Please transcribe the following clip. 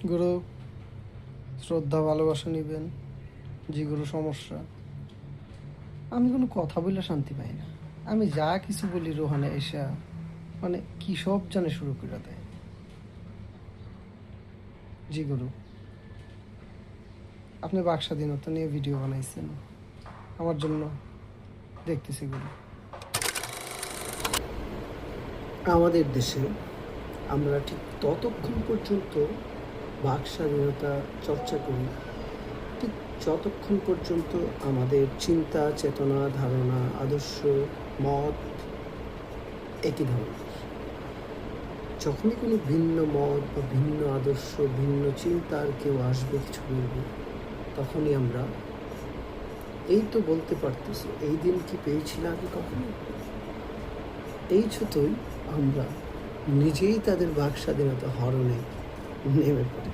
গুরু, শ্রদ্ধা ভালোবাসা নিবেন। জি গুরু, সমস্যা আমি কোনো কথা বললে শান্তি পাই না। আমি যা কিছু বলি রোহানে এসা মানে কি সব জানে শুরু করে দেয়। জি গুরু, আপনি বাক স্বাধীনতা নিয়ে ভিডিও বানাইছেন আমার জন্য, দেখতেছি গুরু। আমাদের দেশে আমরা ঠিক ততক্ষণ পর্যন্ত বাক স্বাধীনতা চর্চা করি ঠিক যতক্ষণ পর্যন্ত আমাদের চিন্তা, চেতনা, ধারণা, আদর্শ, মত একই ধরনের। যখনই কোনো ভিন্ন মত বা ভিন্ন আদর্শ, ভিন্ন চিন্তার কেউ আসবে, কিছু বলবে, তখনই আমরা এই তো বলতে পারতেছি, এই দিন কি পেয়েছিল আগে কখনো, এই ছুতোই আমরা নিজেই তাদের বাক স্বাধীনতা হরণে নেমে পড়ি।